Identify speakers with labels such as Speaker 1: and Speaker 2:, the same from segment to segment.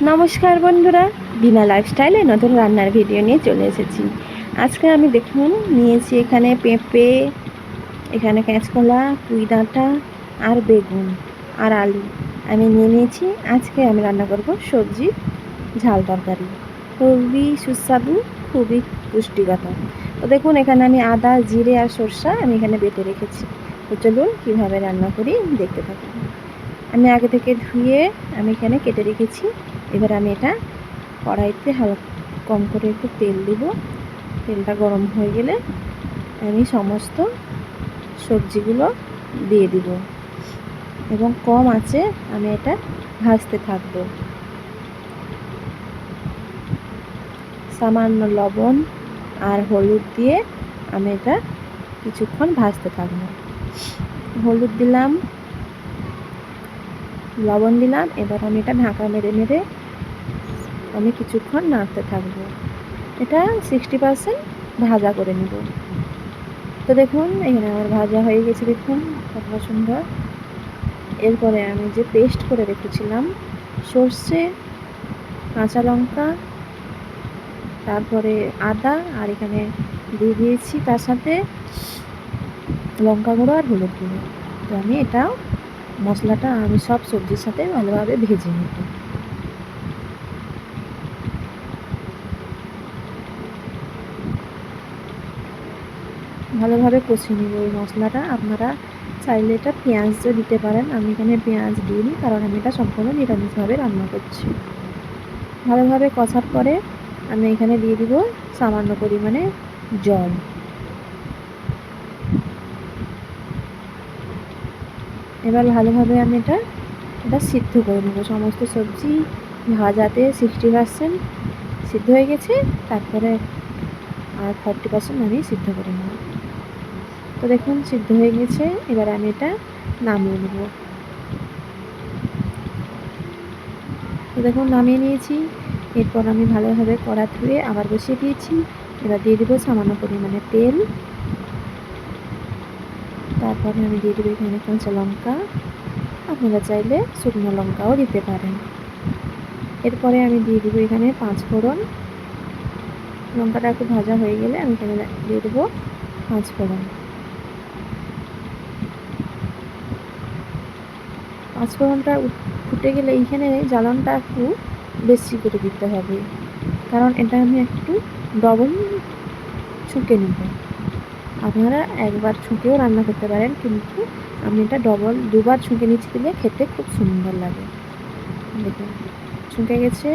Speaker 1: নমস্কার বন্ধুরা, বিনা লাইফস্টাইলে নতুন রান্নার ভিডিও নিয়ে চলে এসেছি। আজকে আমি দেখুন নিয়েছি এখানে পেঁপে, এখানে কাঁচকলা, পুঁই ডাঁটা আর বেগুন আর আলু আমি নিয়ে নিয়েছি। আজকে আমি রান্না করব সবজি ঝাল তরকারি, খুবই সুস্বাদু, খুবই পুষ্টিগত। তো দেখুন এখানে আমি আদা, জিরে আর সরষা আমি এখানে বেটে রেখেছি। তো চলুন কীভাবে রান্না করি দেখতে থাকুন। আমি আগে থেকে ধুয়ে আমি এখানে কেটে রেখেছি। এবার আমি এটা কড়াইতে হালকা কম করে একটু তেল দেব। তেলটা গরম হয়ে গেলে আমি সমস্ত সবজিগুলো দিয়ে দিব এবং কম আঁচে আমি এটা ভাজতে থাকব। সামান্য লবণ আর হলুদ দিয়ে আমি এটা কিছুক্ষণ ভাজতে থাকব। হলুদ দিলাম, লবণ দিলাম। এবার আমি এটা ঢাকা মেরে মেরে আমি কিছুক্ষণ নাড়তে থাকবো। এটা 60% ভাজা করে নেব। তো দেখুন এখানে আমার ভাজা হয়ে গেছে, দেখুন কতটা সুন্দর। এরপরে আমি যে পেস্ট করে রেখেছিলাম সর্ষে, কাঁচা লঙ্কা, তারপরে আদা আর এখানে দিয়ে দিয়েছি তার সাথে লঙ্কা গুঁড়ো আর হলুদ গুঁড়ো। তো আমি এটাও মশলাটা আমি সব সবজির সাথে ভালোভাবে ভেজে নেব। ভালোভাবে কষিয়ে নেব এই মশলাটা। আপনারা চাইলে এটা পেঁয়াজও দিতে পারেন, আমি এখানে পেঁয়াজ দিইনি কারণ আমি এটা সম্পূর্ণ নিরামিষভাবে রান্না করছি। ভালোভাবে কষার পরে আমি এখানে দিয়ে দিব সামান্য পরিমাণে জল। এবার ভালোভাবে আমি এটা সিদ্ধ করে নেব। সমস্ত সবজি ভাজাতে 60% সিদ্ধ হয়ে গেছে, তারপরে আর 40% আমি সিদ্ধ করে নেব। তো দেখুন সিদ্ধ হয়ে গেছে। এবার আমি এটা নামিয়ে নেব। তো দেখুন নামিয়ে নিয়েছি। এরপর আমি ভালোভাবে কড়া ধুয়ে আবার বসিয়ে দিয়েছি। এবার দিয়ে দেবো সামান্য পরিমাণে তেল। তারপরে আমি দিয়ে দেবো এখানে কাঁচা লঙ্কা, আপনারা চাইলে শুকনো লঙ্কাও দিতে পারেন। এরপরে আমি দিয়ে দেবো এখানে 5 ফোড়ন। লঙ্কাটা একটু ভাজা হয়ে গেলে আমি এখানে দিয়ে দেবো 5 ফোড়ন। 5 ফোড়নটা ফুটে গেলে এইখানে জ্বালানটা একটু বেশি করে দিতে হবে, কারণ এটা আমি একটু ডবল ছুঁকে নেব। আপনারা একবার ছুঁকেও রান্না করতে পারেন, কিন্তু আমি এটা দুবার ছুঁকে নিচ্ছি, দিলে খেতে খুব সুন্দর লাগে। দেখুন ছুঁকে গেছে,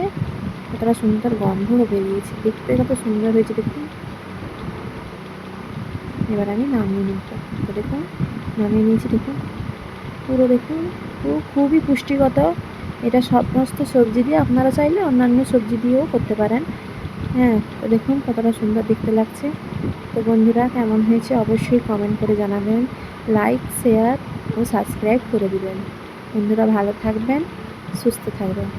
Speaker 1: কতটা সুন্দর গন্ধ বেরিয়েছে, দেখতে কত সুন্দর হয়েছে দেখুন। এবার আমি নামিয়ে নিব। তো দেখুন নামিয়ে নিয়েছি। দেখুন পুরো দেখুন খুবই পুষ্টিগত। এটা সমস্ত সবজি দিয়ে, আপনারা চাইলে অন্যান্য সবজি দিয়েও করতে পারেন। হ্যাঁ, তো দেখুন কতটা সুন্দর দেখতে লাগছে। তো বন্ধুরা কেমন হয়েছে অবশ্যই কমেন্ট করে জানাবেন, লাইক, শেয়ার ও সাবস্ক্রাইব করে দিবেন। বন্ধুরা ভালো থাকবেন, সুস্থ থাকবেন।